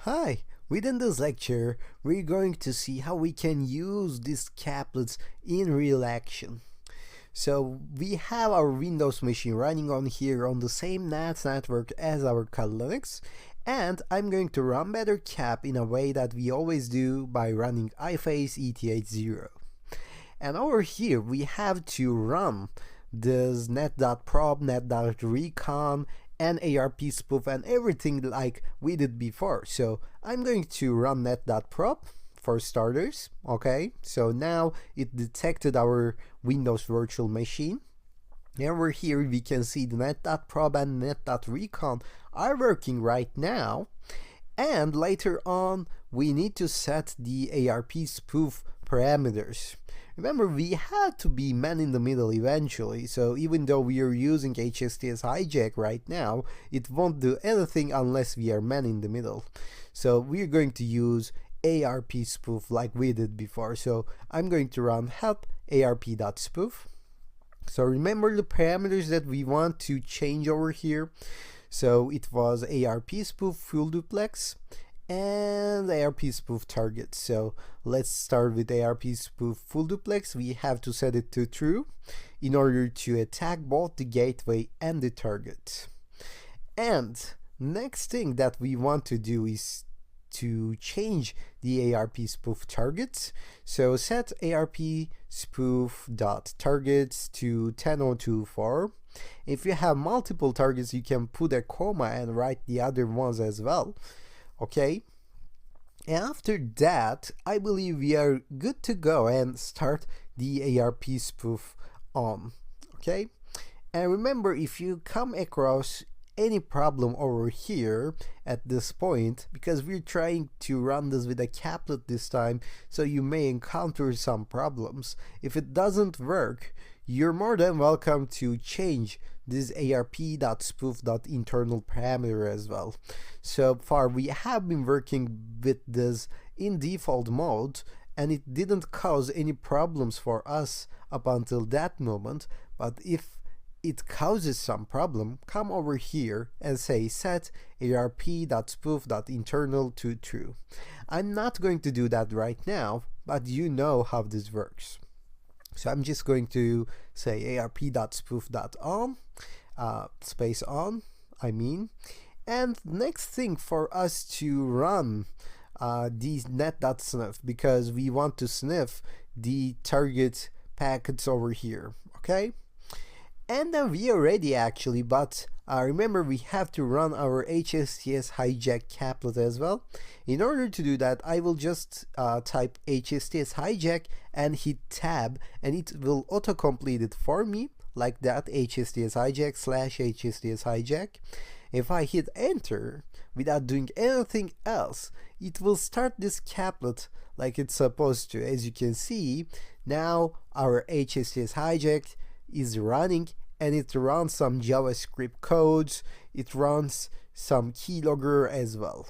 Hi! Within this lecture, we're going to see how we can use these caplets in real action. So we have our Windows machine running on here on the same NAS network as our Kali Linux, and I'm going to run better cap in a way that we always do by running iface eth0. And over here we have to run this net.probe, net.recon, and ARP spoof and everything like we did before. So I'm going to run net.probe for starters. Okay, so now it detected our Windows virtual machine. Over here we can see the net.probe and net.recon are working right now, and later on we need to set the ARP spoof parameters. Remember, we had to be man in the middle eventually, so even though we are using HTTPS hijack right now, it won't do anything unless we are man in the middle. So we're going to use ARP spoof like we did before. So I'm going to run help arp.spoof. So remember the parameters that we want to change over here. So it was ARP spoof full duplex and ARP spoof target. So let's start with ARP spoof full duplex. We have to set it to true in order to attack both the gateway and the target. And next thing that we want to do is to change the ARP spoof targets. So set ARP spoof dot targets to 10024. If you have multiple targets, you can put a comma and write the other ones as well. Okay, after that I believe we are good to go and start the ARP spoof on. Okay, and remember, if you come across any problem over here at this point, because we're trying to run this with a caplet this time, so you may encounter some problems. If it doesn't work, you're more than welcome to change this arp.spoof.internal parameter as well. So far we have been working with this in default mode, and it didn't cause any problems for us up until that moment. But if it causes some problem, come over here and say set arp.spoof.internal to true. I'm not going to do that right now, but you know how this works. So I'm just going to say arp.spoof.on, space on, and next thing for us to run these net.sniff, because we want to sniff the target packets over here. Okay, and then we are ready actually, but remember, we have to run our HTTPS hijack caplet as well. In order to do that, I will just type HTTPS hijack and hit tab, and it will autocomplete it for me like that, HTTPS hijack / HTTPS hijack. If I hit enter without doing anything else, it will start this caplet like it's supposed to. As you can see, now our HTTPS hijack is running, and it runs some JavaScript codes, it runs some keylogger as well.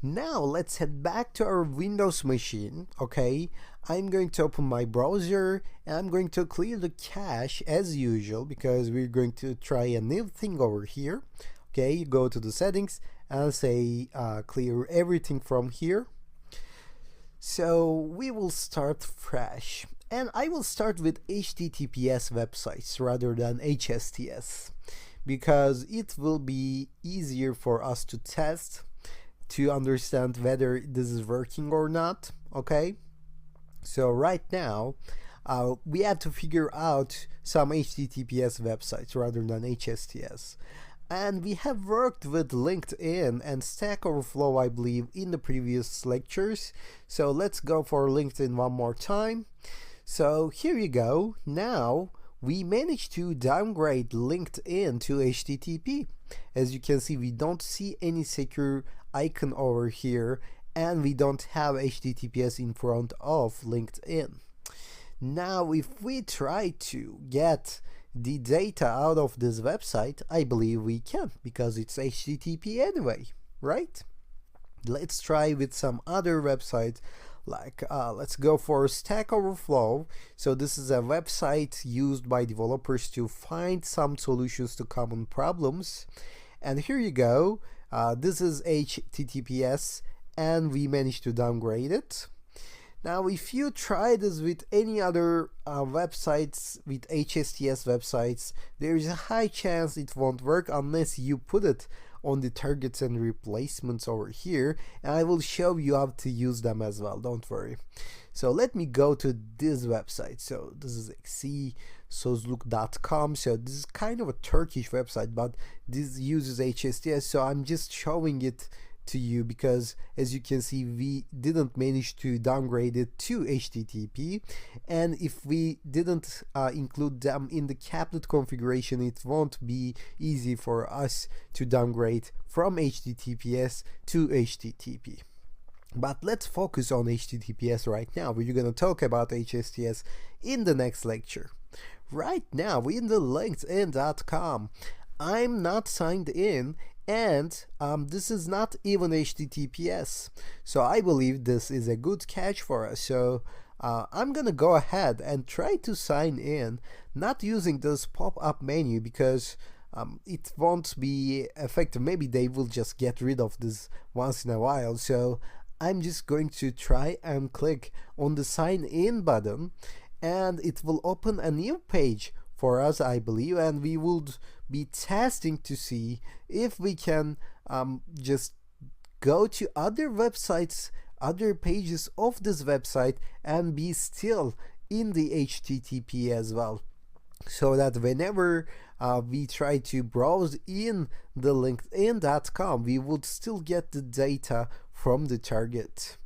Now let's head back to our Windows machine. Okay, I'm going to open my browser and I'm going to clear the cache as usual, because we're going to try a new thing over here. Okay, go to the settings and say clear everything from here. So we will start fresh, and I will start with HTTPS websites rather than HSTS, because it will be easier for us to test, to understand whether this is working or not. Okay, so right now we have to figure out some HTTPS websites rather than HSTS. And we have worked with LinkedIn and Stack Overflow, I believe, in the previous lectures. So let's go for LinkedIn one more time. So here you go. Now we managed to downgrade LinkedIn to HTTP. As you can see, we don't see any secure icon over here, and we don't have HTTPS in front of LinkedIn. Now if we try to get the data out of this website, I believe we can, because it's HTTP anyway, right? Let's try with some other website, like let's go for Stack Overflow. So this is a website used by developers to find some solutions to common problems. And here you go. This is HTTPS, and we managed to downgrade it. Now, if you try this with any other websites, with HSTS websites, there is a high chance it won't work unless you put it on the targets and replacements over here, and I will show you how to use them as well, don't worry. So let me go to this website. So this is xcsozluk.com. So this is kind of a Turkish website, but this uses HSTS, so I'm just showing it to you because, as you can see, we didn't manage to downgrade it to HTTP, and if we didn't include them in the caplet configuration, it won't be easy for us to downgrade from HTTPS to HTTP. But let's focus on HTTPS right now. We're going to talk about HSTS in the next lecture. Right now, in the linkedin.com, I'm not signed in, and this is not even HTTPS. So I believe this is a good catch for us. So I'm gonna go ahead and try to sign in, not using this pop-up menu because it won't be effective. Maybe they will just get rid of this once in a while. So I'm just going to try and click on the sign in button, and it will open a new page for us, I believe, and we would be testing to see if we can just go to other websites, other pages of this website, and be still in the HTTP as well, so that whenever we try to browse in the linkedin.com, we would still get the data from the target.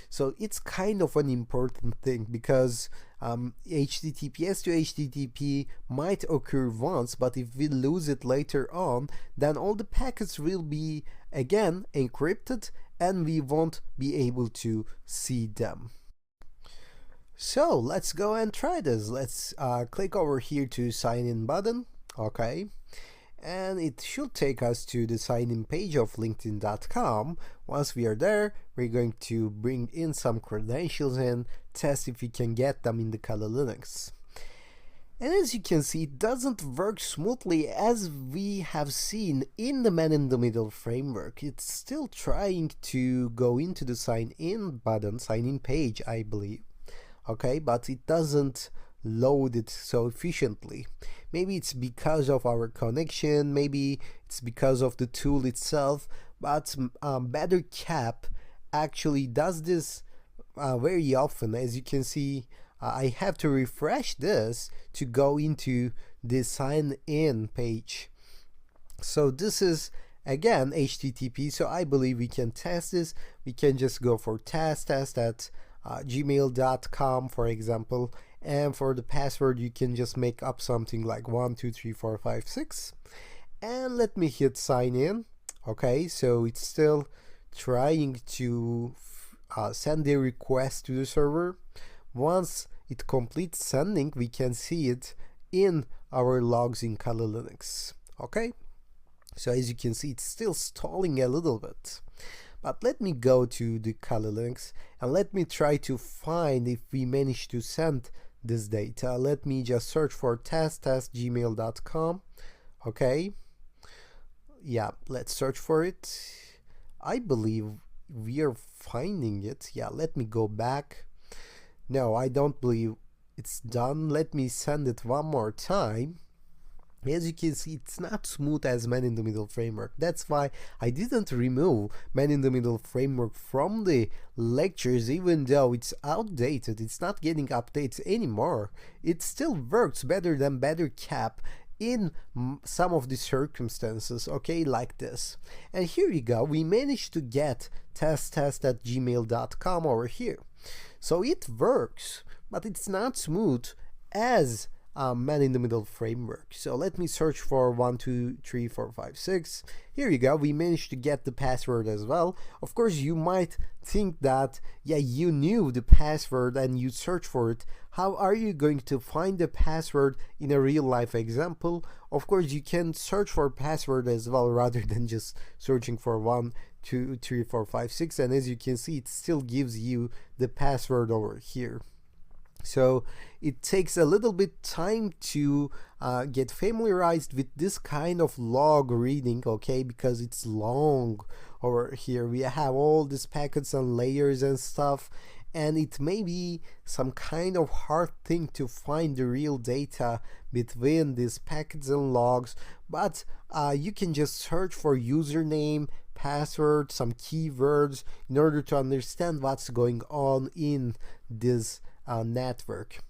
So it's kind of an important thing because HTTPS to HTTP might occur once, but if we lose it later on, then all the packets will be again encrypted and we won't be able to see them. So let's go and try this. Let's click over here to sign in button. Okay. And it should take us to the sign in page of linkedin.com. Once we are there, we're going to bring in some credentials and test if we can get them in the Kali Linux. And as you can see, it doesn't work smoothly as we have seen in the man-in-the-middle framework. It's still trying to go into the sign in button, sign in page, I believe. Okay, but it doesn't load it so efficiently. Maybe it's because of our connection, maybe it's because of the tool itself, but BetterCap actually does this very often. As you can see, I have to refresh this to go into the sign in page. So this is again HTTP, so I believe we can test this. We can just go for test at gmail.com, for example, and for the password you can just make up something like 123456, and let me hit sign in. Okay, so it's still trying to send a request to the server. Once it completes sending, we can see it in our logs in Kali Linux. Okay, so as you can see, it's still stalling a little bit. But let me go to the Kali Linux and let me try to find if we manage to send this data. Let me just search for test@gmail.com. Okay, yeah, let's search for it. I believe we are finding it. Yeah, let me go back. No, I don't believe it's done. Let me send it one more time. As you can see, it's not smooth as man-in-the-middle framework. That's why I didn't remove man-in-the-middle framework from the lectures, even though it's outdated. It's not getting updates anymore. It still works better than BetterCap in some of the circumstances, okay, like this. And here you go, we managed to get test@gmail.com over here. So it works, but it's not smooth as man-in-the-middle framework. So let me search for 123456. Here you go, we managed to get the password as well. Of course, you might think that, yeah, you knew the password and you search for it. How are you going to find the password in a real-life example? Of course, you can search for password as well rather than just searching for 123456. And as you can see, it still gives you the password over here. So it takes a little bit time to get familiarized with this kind of log reading, okay, because it's long. Over here we have all these packets and layers and stuff, and it may be some kind of hard thing to find the real data between these packets and logs, but you can just search for username, password, some keywords in order to understand what's going on in this network.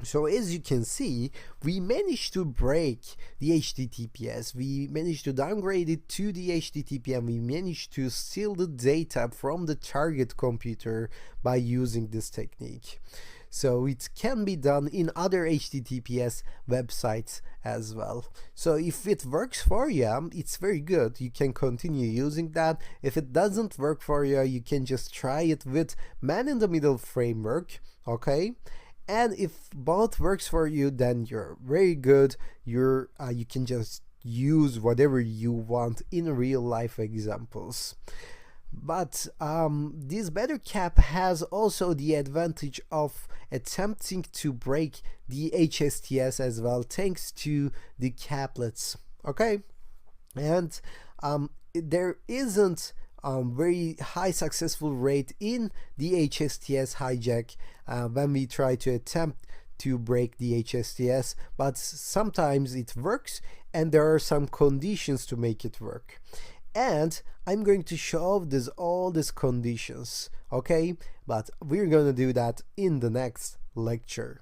So as you can see, we managed to break the HTTPS, we managed to downgrade it to the HTTP, and we managed to steal the data from the target computer by using this technique. So it can be done in other HTTPS websites as well. So if it works for you, it's very good. You can continue using that. If it doesn't work for you, you can just try it with man-in-the-middle framework, okay? And if both works for you, then you're very good. You can just use whatever you want in real life examples. But this better cap has also the advantage of attempting to break the HSTS as well, thanks to the caplets. Okay, and there isn't very high successful rate in the HSTS hijack when we try to attempt to break the HSTS, but sometimes it works, and there are some conditions to make it work. And I'm going to show all these conditions, okay? But we're gonna do that in the next lecture.